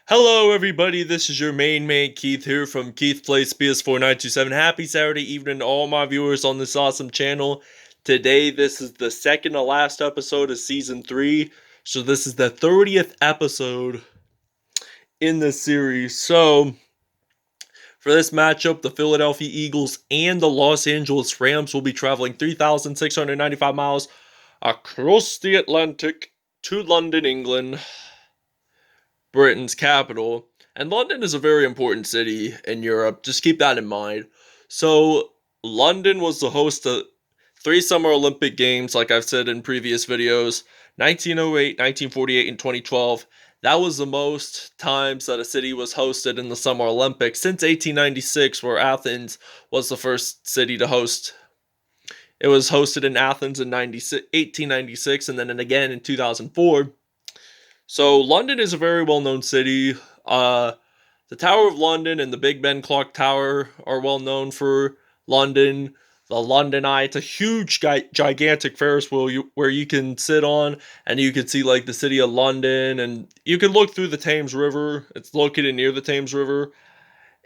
Hello, everybody. This is your main man Keith here from Keith Plays PS4927. Happy Saturday evening to all my viewers on this awesome channel. Today, this is the second to last episode of Season 3. So this is the 30th episode in this series. So, for this matchup, the Philadelphia Eagles and the Los Angeles Rams will be traveling 3,695 miles across the Atlantic to London, England, Britain's capital. And London is a very important city in Europe. Just keep that in mind. So, London was the host of 3 Summer Olympic Games, like I've said in previous videos, 1908, 1948, and 2012. That was the most times that a city was hosted in the Summer Olympics since 1896, where Athens was the first city to host. It was hosted in Athens in 1896 and then again in 2004. So London is a very well-known city. The Tower of London and the Big Ben Clock Tower are well known for London. The London Eye, it's a huge, gigantic Ferris wheel where you can sit on and you can see like the city of London, and you can look through the Thames River. It's located near the Thames River,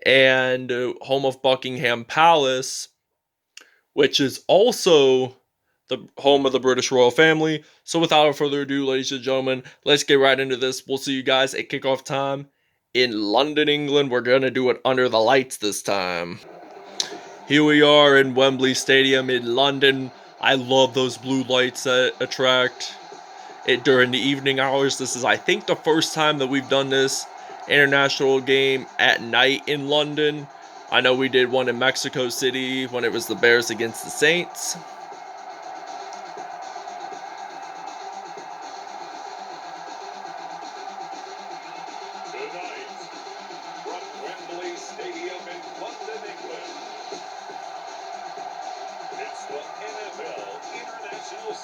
and home of Buckingham Palace, which is also the home of the British royal family. So without further ado, ladies and gentlemen, let's get right into this. We'll see you guys at kickoff time in London, England. We're going to do it under the lights this time. Here we are in Wembley Stadium in London. I love those blue lights that attract it during the evening hours. This is, I think, the first time that we've done this international game at night in London. I know we did one in Mexico City when it was the Bears against the Saints.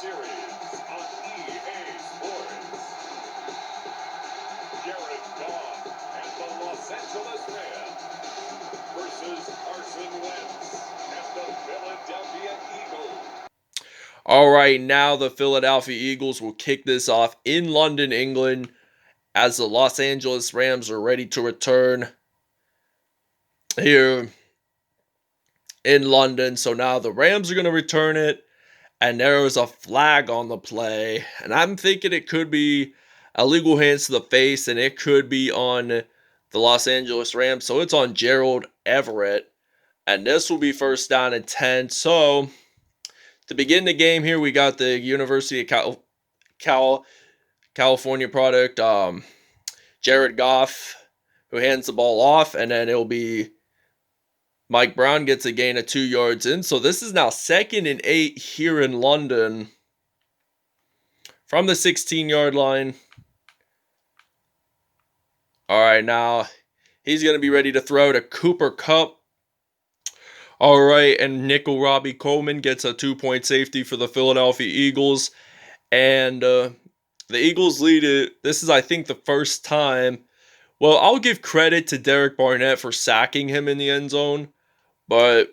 Series on EA Sports. Goff and the Los Angeles Rams versus Carson Wentz and the Philadelphia Eagles. Alright, now the Philadelphia Eagles will kick this off in London, England, as the Los Angeles Rams are ready to return here in London. So now the Rams are going to return it. And there is a flag on the play. And I'm thinking it could be illegal hands to the face. And it could be on the Los Angeles Rams. So it's on Gerald Everett. And this will be first down and 10. So to begin the game here, we got the University of California product, Jared Goff, who hands the ball off. And then it'll be Mike Brown gets a gain of 2 yards in. So this is now 2nd and 8 here in London from the 16-yard line. All right, now he's going to be ready to throw to Cooper Kupp. All right, and nickel Robbie Coleman gets a 2-point safety for the Philadelphia Eagles. And the Eagles lead it. This is, I think, the first time. Well, I'll give credit to Derek Barnett for sacking him in the end zone. But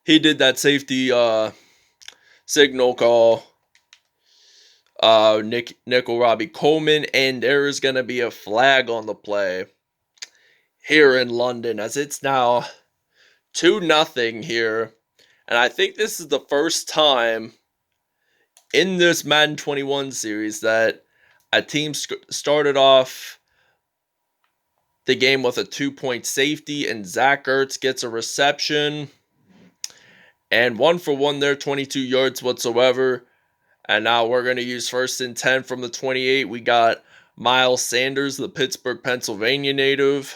he did that safety signal call, nickel Robbie Coleman, and there is going to be a flag on the play here in London, as it's now 2-0 here. And I think this is the first time in this Madden 21 series that a team started off the game with a 2-point safety, and Zach Ertz gets a reception. And 1 for 1 there, 22 yards whatsoever. And now we're going to use 1st and 10 from the 28. We got Miles Sanders, the Pittsburgh, Pennsylvania native.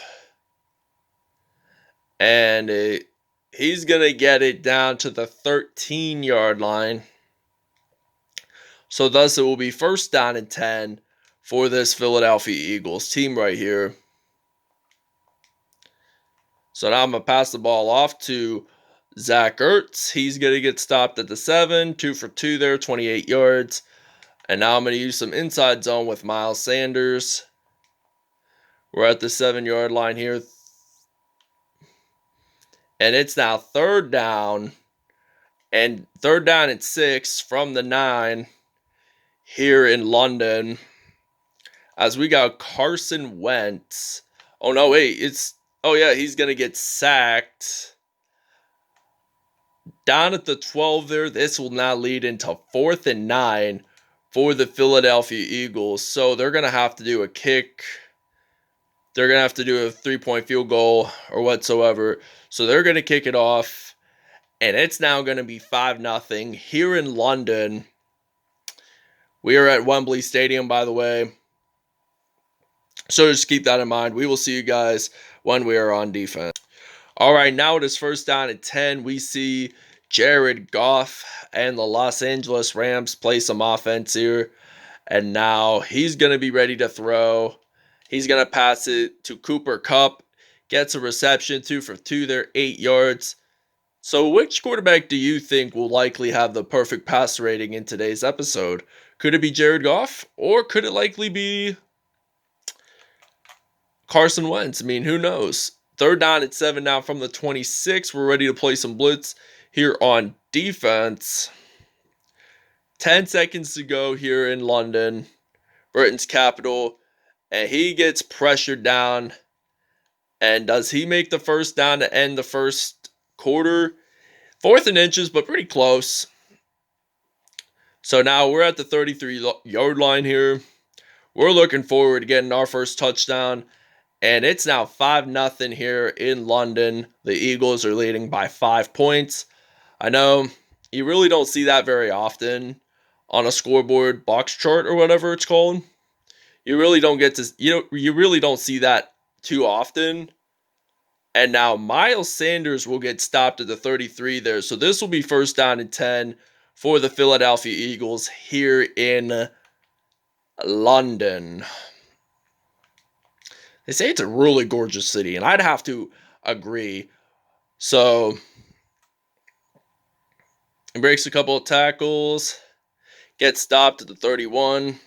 And he's going to get it down to the 13-yard line. So thus it will be 1st down and 10 for this Philadelphia Eagles team right here. So now I'm going to pass the ball off to Zach Ertz. He's going to get stopped at the 7. 2 for 2 there, 28 yards. And now I'm going to use some inside zone with Miles Sanders. We're at the 7-yard line here. And it's now 3rd down. And 3rd down and 6 from the 9 here in London. as we got Carson Wentz. Oh, no, wait. Oh, yeah, he's going to get sacked. Down at the 12 there. This will now lead into 4th and 9 for the Philadelphia Eagles. So they're going to have to do a kick. They're going to have to do a 3-point field goal or whatsoever. So they're going to kick it off. And it's now going to be 5-0 here in London. We are at Wembley Stadium, by the way. So just keep that in mind. We will see you guys when we are on defense. All right, now it is 1st down and 10. We see Jared Goff and the Los Angeles Rams play some offense here. And now he's going to be ready to throw. He's going to pass it to Cooper Kupp. Gets a reception, 2 for 2 there, 8 yards. So which quarterback do you think will likely have the perfect pass rating in today's episode? Could it be Jared Goff, or could it likely be Carson Wentz? I mean, who knows? 3rd down and 7 now from the 26. We're ready to play some blitz here on defense. 10 seconds to go here in London, Britain's capital. And he gets pressured down. And does he make the 1st down to end the first quarter? 4th and inches, but pretty close. So now we're at the 33-yard line here. We're looking forward to getting our first touchdown. And it's now 5-0 here in London. The Eagles are leading by 5 points. I know you really don't see that very often on a scoreboard box chart or whatever it's called. You really don't get to, you really don't see that too often. And now Miles Sanders will get stopped at the 33 there. So this will be 1st down and 10 for the Philadelphia Eagles here in London. They say it's a really gorgeous city, and I'd have to agree. So he breaks a couple of tackles, gets stopped at the 31.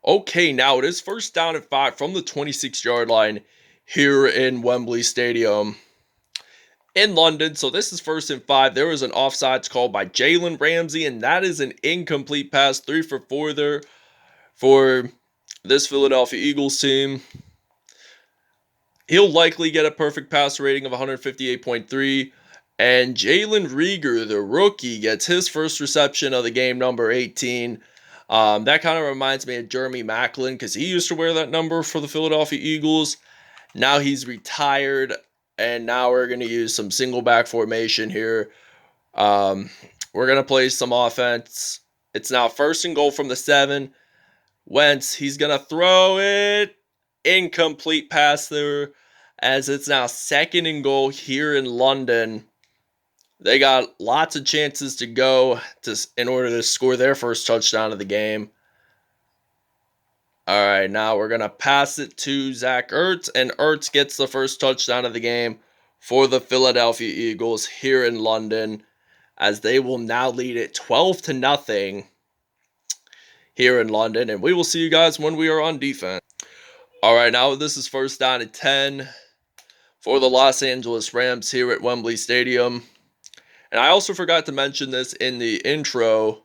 Okay, now it is 1st down and 5 from the 26-yard line here in Wembley Stadium in London. So this is 1st and 5. There was an offsides call by Jalen Ramsey, and that is an incomplete pass. 3 for 4 there for this Philadelphia Eagles team. He'll likely get a perfect pass rating of 158.3. And Jalen Reagor, the rookie, gets his first reception of the game, number 18. That kind of reminds me of Jeremy Maclin, because he used to wear that number for the Philadelphia Eagles. Now he's retired, and now we're going to use some single back formation here. We're going to play some offense. It's now 1st and goal from the 7. Wentz, he's going to throw it. Incomplete pass there, as it's now 2nd and goal here in London. They got lots of chances to go in order to score their first touchdown of the game. All right, now we're going to pass it to Zach Ertz, and Ertz gets the first touchdown of the game for the Philadelphia Eagles here in London, as they will now lead it 12-0 here in London, and we will see you guys when we are on defense. All right, now this is 1st down and 10 for the Los Angeles Rams here at Wembley Stadium. And I also forgot to mention this in the intro.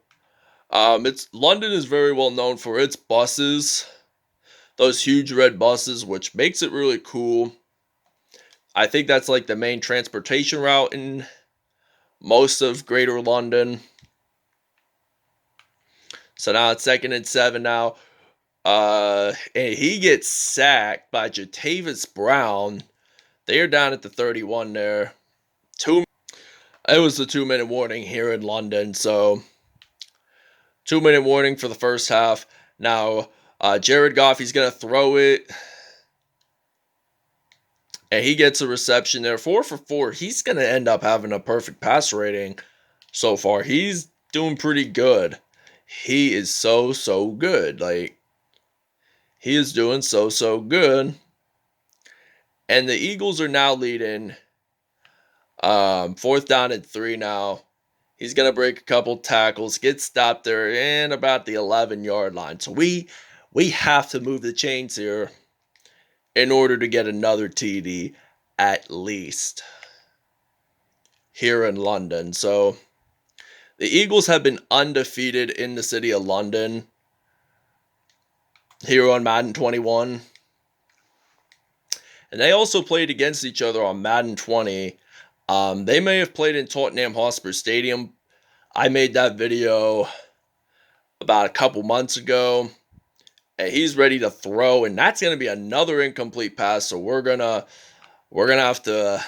London is very well known for its buses, those huge red buses, which makes it really cool. I think that's like the main transportation route in most of Greater London. So now it's 2nd and 7 now. And he gets sacked by Jatavis Brown. They are down at the 31 there. It was a 2-minute warning here in London, so 2-minute warning for the first half. Now, Jared Goff, he's going to throw it. And he gets a reception there. 4 for 4. He's going to end up having a perfect pass rating so far. He's doing pretty good. He is so good. Like, he is doing so good. And the Eagles are now leading 4th down and 3 now. He's going to break a couple tackles, get stopped there in about the 11-yard line. So we have to move the chains here in order to get another TD at least here in London. So the Eagles have been undefeated in the city of London here on Madden 21. And they also played against each other on Madden 20. They may have played in Tottenham Hotspur Stadium. I made that video about a couple months ago. And he's ready to throw, and that's going to be another incomplete pass. So we're gonna have to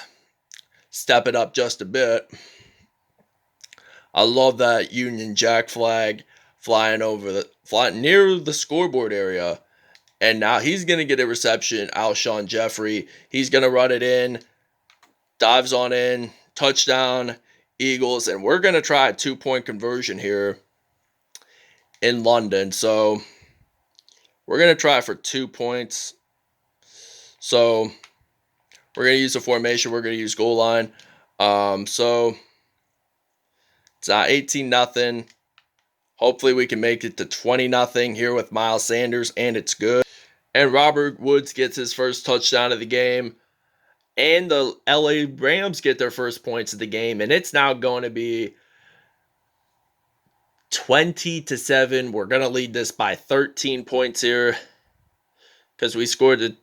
step it up just a bit. I love that Union Jack flag flying near the scoreboard area. And now he's going to get a reception. Alshon Jeffery, he's going to run it in, dives on in, touchdown, Eagles. And we're going to try a 2-point conversion here in London. So we're going to try for 2 points. So we're going to use the formation. We're going to use goal line. So it's 18-0. Hopefully we can make it to 20-0 here with Miles Sanders, and it's good. And Robert Woods gets his first touchdown of the game. And the LA Rams get their first points of the game. And it's now going to be 20-7. We're going to lead this by 13 points here. Because we scored the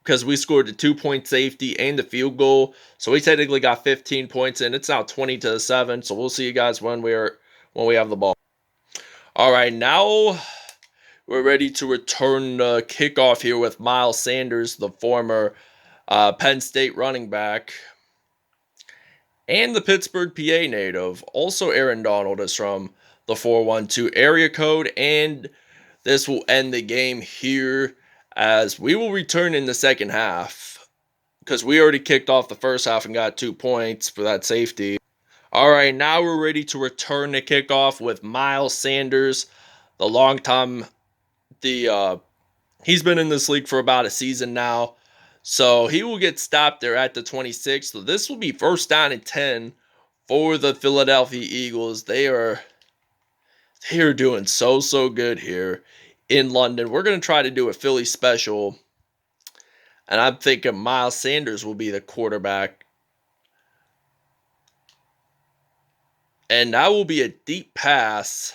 2-point safety and the field goal. So we technically got 15 points in. It's now 20-7. So we'll see you guys when we have the ball. All right, now we're ready to return the kickoff here with Miles Sanders, the former Penn State running back, and the Pittsburgh, PA native. Also, Aaron Donald is from the 412 area code, and this will end the game here as we will return in the second half because we already kicked off the first half and got 2 points for that safety. All right, now we're ready to return the kickoff with Miles Sanders, the long-time, he's been in this league for about a season now, so he will get stopped there at the 26. So this will be first down and 10 for the Philadelphia Eagles. They are doing so good here in London. We're going to try to do a Philly special, and I'm thinking Miles Sanders will be the quarterback. And that will be a deep pass.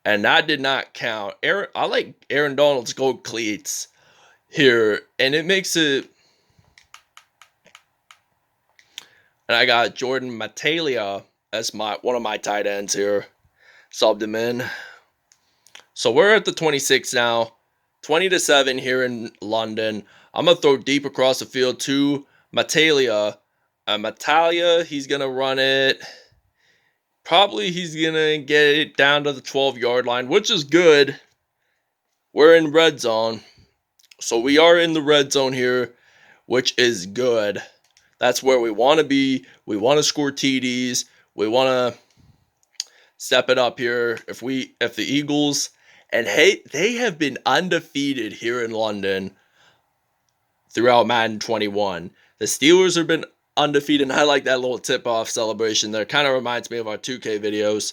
And that did not count. I like Aaron Donald's gold cleats here. And it makes it. And I got Jordan Matalia as one of my tight ends here. Subbed him in. So we're at the 26 now. 20-7 here in London. I'm going to throw deep across the field to Matalia. Matalia, he's going to run it. Probably he's going to get it down to the 12-yard line, which is good. We're in red zone. So we are in the red zone here, which is good. That's where we want to be. We want to score TDs. We want to step it up here. If the Eagles, and hey, they have been undefeated here in London throughout Madden 21. The Steelers have been undefeated, and I like that little tip-off celebration there. Kind of reminds me of our 2K videos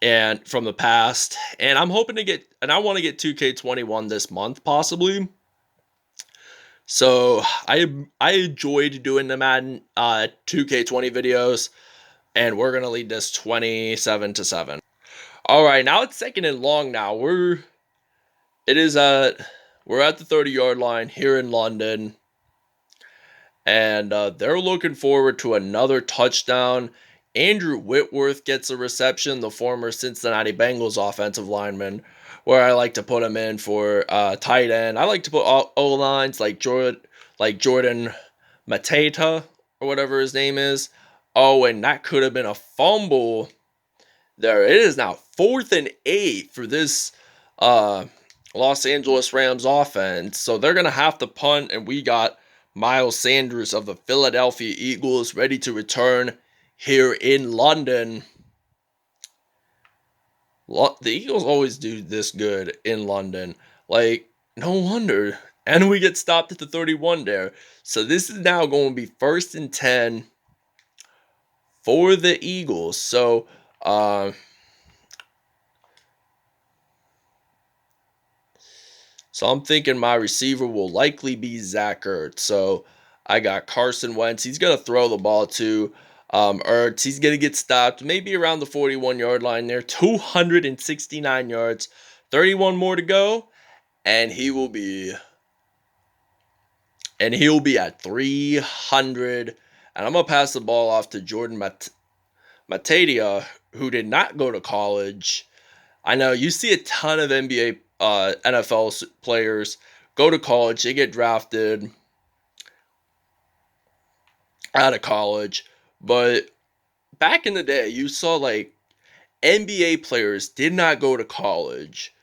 and from the past. And I'm hoping to get, and I want to get 2K21 this month, possibly. So I enjoyed doing the Madden 2K20 videos, and we're gonna lead this 27-7. All right, now it's second and long. Now we're at the 30-yard line here in London. And they're looking forward to another touchdown. Andrew Whitworth gets a reception, the former Cincinnati Bengals offensive lineman, where I like to put him in for tight end. I like to put O-lines like Jordan Matata or whatever his name is. Oh, and that could have been a fumble there. It is now 4th and 8 for this Los Angeles Rams offense. So they're going to have to punt, and we got Miles Sanders of the Philadelphia Eagles ready to return here in London. The Eagles always do this good in London. Like, no wonder. And we get stopped at the 31 there. So this is now going to be 1st and 10 for the Eagles. So, I'm thinking my receiver will likely be Zach Ertz. So I got Carson Wentz. He's going to throw the ball to Ertz. He's going to get stopped maybe around the 41-yard line there. 269 yards 31 more to go, and he'll be at 300. And I'm gonna pass the ball off to Jordan Matadia, who did not go to college. I know you see a ton of NBA, NFL players go to college. They get drafted out of college, but back in the day, you saw like NBA players did not go to college.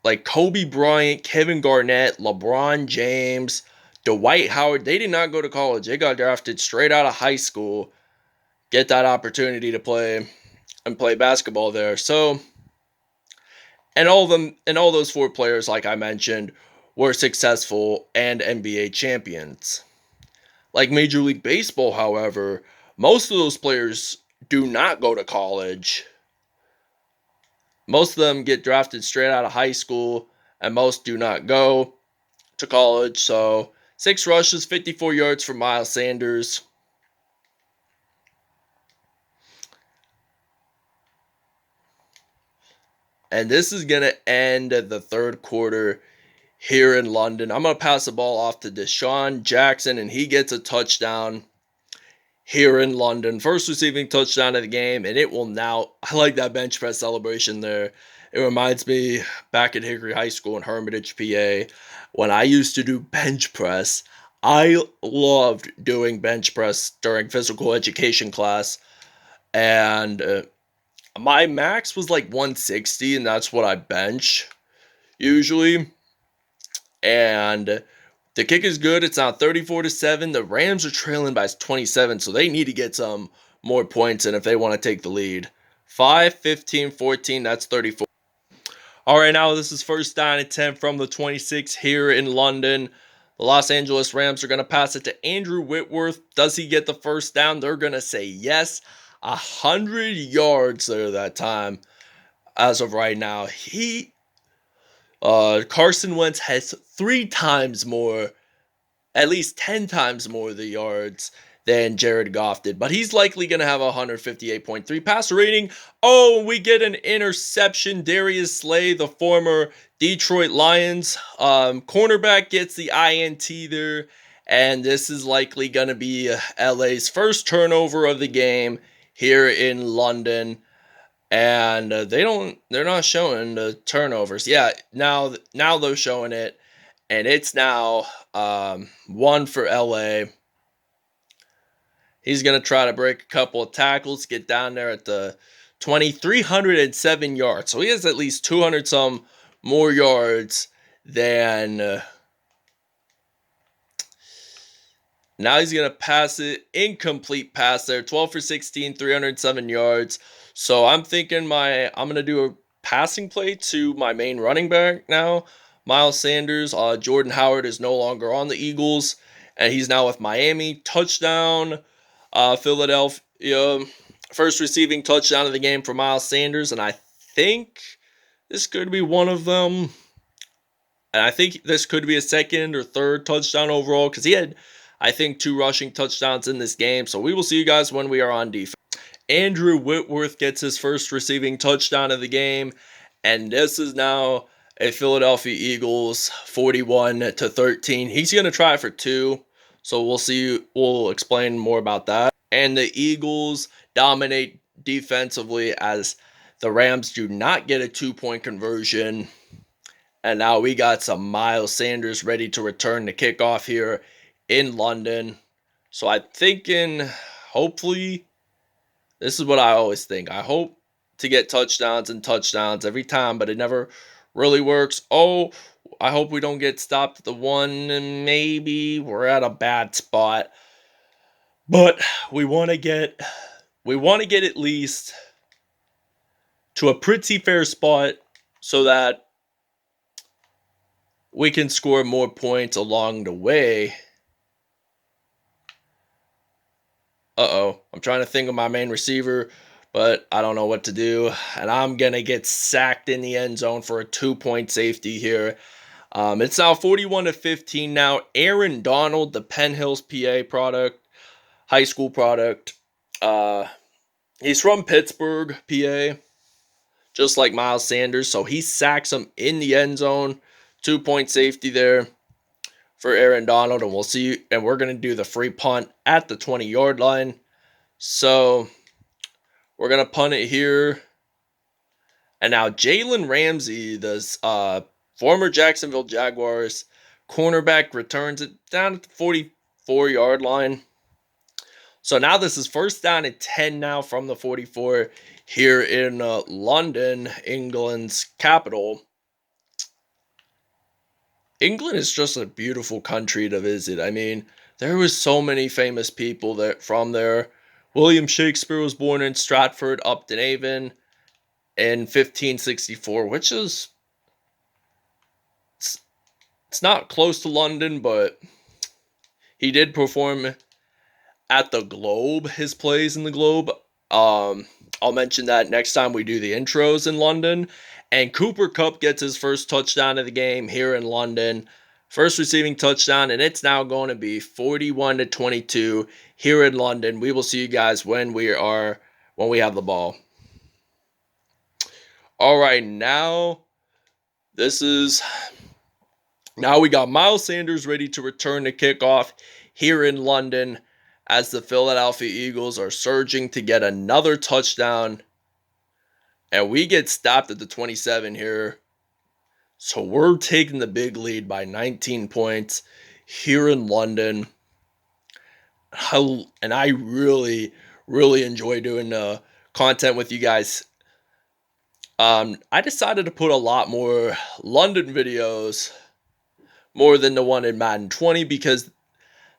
Like Kobe Bryant, Kevin Garnett, LeBron James, Dwight Howard, they did not go to college. They got drafted straight out of high school, get that opportunity to play basketball there. So, and all those four players, like I mentioned, were successful and NBA champions. Like Major League Baseball, however, most of those players do not go to college. Most of them get drafted straight out of high school, and most do not go to college. So 6 rushes, 54 yards for Miles Sanders. And this is going to end the third quarter here in London. I'm going to pass the ball off to Deshaun Jackson, and he gets a touchdown here in London. First receiving touchdown of the game, and it will now, I like that bench press celebration there. It reminds me back at Hickory High School in Hermitage, PA, when I used to do bench press. I loved doing bench press during physical education class, and my max was like 160, and that's what I bench usually. And the kick is good. It's now 34-7. The Rams are trailing by 27, so they need to get some more points in if they want to take the lead. 5, 15, 14, that's 34. All right, now this is first down and 10 from the 26 here in London. The Los Angeles Rams are going to pass it to Andrew Whitworth. Does he get the first down? They're going to say yes. 100 yards there that time as of right now. Carson Wentz has 3 times more, at least 10 times more the yards than Jared Goff did. But he's likely going to have a 158.3 passer rating. Oh, we get an interception. Darius Slay, the former Detroit Lions cornerback, gets the INT there. And this is likely going to be LA's first turnover of the game here in London. And they're not showing the turnovers. Yeah, now they're showing it. And it's now 1 for LA. He's going to try to break a couple of tackles, get down there at the 307 yards. So he has at least 200 some more yards than... now he's going to pass it. Incomplete pass there. 12 for 16, 307 yards. So I'm thinking I'm going to do a passing play to my main running back now, Miles Sanders. Jordan Howard is no longer on the Eagles, and he's now with Miami. Touchdown, Philadelphia. First receiving touchdown of the game for Miles Sanders, and I think this could be one of them. And I think this could be a second or third touchdown overall, because he had, I think, 2 rushing touchdowns in this game. So we will see you guys when we are on defense. Andrew Whitworth gets his first receiving touchdown of the game, and this is now a Philadelphia Eagles 41-13. He's going to try for 2, so we'll see. We'll explain more about that. And the Eagles dominate defensively as the Rams do not get a 2-point conversion. And now we got some Miles Sanders ready to return the kickoff here in London. So I'm thinking, hopefully, this is what I always think. I hope to get touchdowns every time, but it never really works. Oh, I hope we don't get stopped at the 1, and maybe we're at a bad spot. But we want to get at least to a pretty fair spot so that we can score more points along the way. I'm trying to think of my main receiver, but I don't know what to do. And I'm going to get sacked in the end zone for a 2-point safety here. It's now 41-15 now. Aaron Donald, the Penn Hills, PA product, high school product. He's from Pittsburgh, PA. just like Miles Sanders. So he sacks him in the end zone. 2-point safety there for Aaron Donald. And we'll see. And we're going to do the free punt at the 20-yard line. So we're going to punt it here. And now Jalen Ramsey, the former Jacksonville Jaguars cornerback, returns it down at the 44-yard line. So now this is first down and 10 now from the 44 here in London, England's capital. England is just a beautiful country to visit. I mean, there was so many famous people that from there. William Shakespeare was born in Stratford upon Avon in 1564, which is it's not close to London, but he did perform at the Globe, his plays in the Globe. I'll mention that next time we do the intros in London. And Cooper Kupp gets his first touchdown of the game here in London. First receiving touchdown, and it's now going to be 41-22 here in London. We will see you guys when we have the ball. All right, now we got Miles Sanders ready to return the kickoff here in London as the Philadelphia Eagles are surging to get another touchdown. And we get stopped at the 27 here. So we're taking the big lead by 19 points here in London. And I really, really enjoy doing content with you guys. I decided to put a lot more London videos, more than the one in Madden 20, because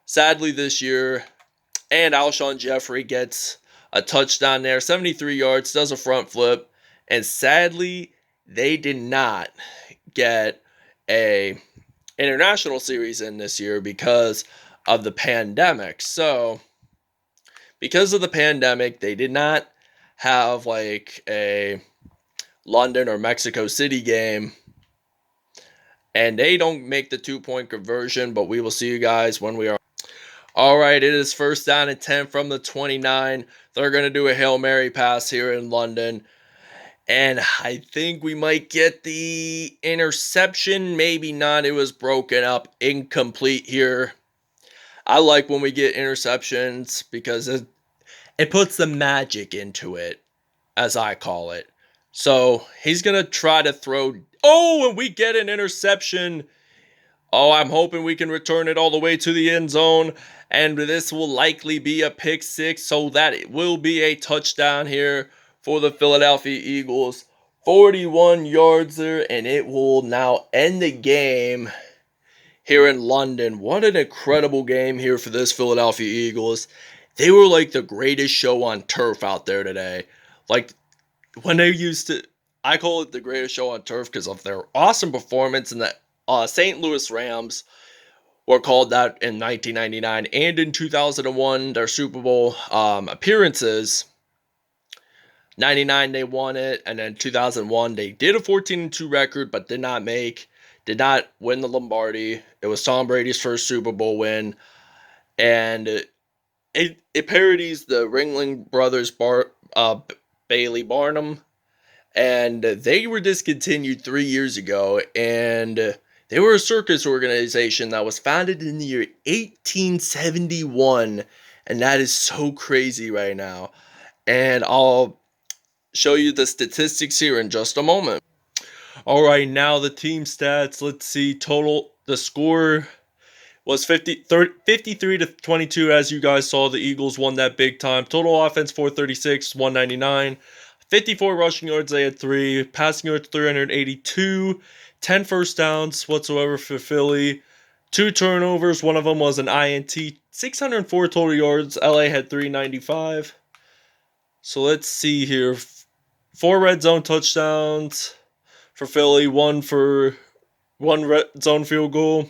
sadly this year, and Alshon Jeffery gets a touchdown there, 73 yards, does a front flip, and sadly they did not get a international series in this year because of the pandemic. So because of the pandemic, they did not have like a London or Mexico City game, and they don't make the 2-point conversion, but we will see you guys when we are. All right, it is first down and 10 from the 29. They're going to do a Hail Mary pass here in London, and I think we might get the interception, maybe not. It was broken up, incomplete here. I like when we get interceptions because it puts the magic into it, as I call it. So he's going to try to throw. Oh, and we get an interception. Oh, I'm hoping we can return it all the way to the end zone. And this will likely be a pick six, so that it will be a touchdown here for the Philadelphia Eagles. 41 yards there, and it will now end the game here in London. What an incredible game here for this Philadelphia Eagles. They were like the greatest show on turf out there today. Like, when they used to, I call it the greatest show on turf because of their awesome performance, and the St. Louis Rams were called that in 1999 and in 2001, their Super Bowl appearances. 99 they won it, and then 2001 they did a 14-2 record, but did not win the Lombardi. It was Tom Brady's first Super Bowl win, and it parodies the Ringling Brothers Bailey Barnum, and they were discontinued 3 years ago, and they were a circus organization that was founded in the year 1871, and that is so crazy right now. And I'll show you the statistics here in just a moment. All right, now the team stats. Let's see. The score was 53-22. As you guys saw, the Eagles won that big time. Total offense 436, 199. 54 rushing yards, they had 3. Passing yards 382. 10 first downs whatsoever for Philly. 2 turnovers. One of them was an INT. 604 total yards. LA had 395. So let's see here. 4 red zone touchdowns for Philly. 1 red zone field goal.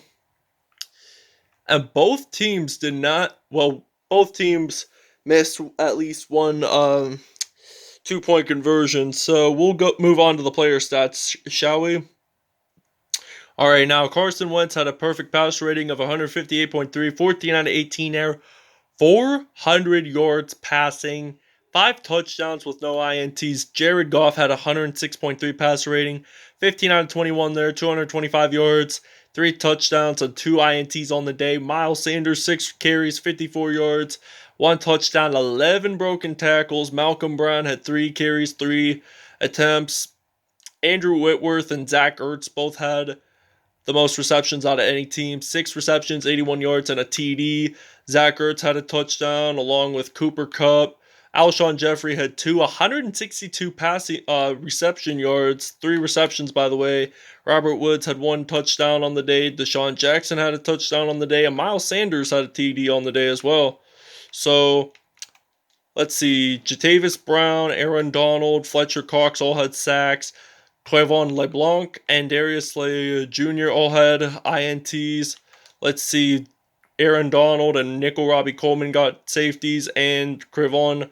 And both teams both teams missed at least one 2-point conversion. So we'll move on to the player stats, shall we? All right, now Carson Wentz had a perfect passer rating of 158.3, 14 out of 18 air, 400 yards passing, 5 touchdowns with no INTs. Jared Goff had 106.3 passer rating, 15 out of 21 there, 225 yards, 3 touchdowns and 2 INTs on the day. Miles Sanders, 6 carries, 54 yards, 1 touchdown, 11 broken tackles. Malcolm Brown had 3 carries, 3 attempts. Andrew Whitworth and Zach Ertz both had the most receptions out of any team. 6 receptions, 81 yards, and a TD. Zach Ertz had a touchdown along with Cooper Kupp. Alshon Jeffery had 162 passing reception yards, 3 receptions by the way. Robert Woods had 1 touchdown on the day. Deshaun Jackson had a touchdown on the day, and Miles Sanders had a TD on the day as well. So let's see, Jatavis Brown, Aaron Donald, Fletcher Cox all had sacks. Clevon LeBlanc and Darius Slay Jr. all had INTs. Let's see, Aaron Donald and Nickel Robbie Coleman got safeties, and Clevon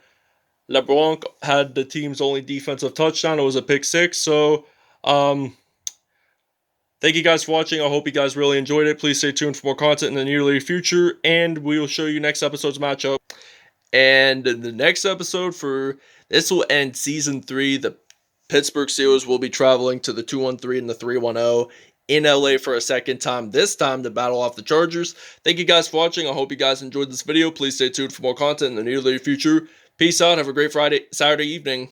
LeBlanc had the team's only defensive touchdown. It was a pick 6. So, thank you guys for watching. I hope you guys really enjoyed it. Please stay tuned for more content in the near future, and we will show you next episode's matchup. And in the next episode this will end season 3. The Pittsburgh Steelers will be traveling to the 2-1-3 and the 3-1-0 in LA for a second time, this time to battle off the Chargers. Thank you guys for watching. I hope you guys enjoyed this video. Please stay tuned for more content in the near future. Peace out. Have a great Saturday evening.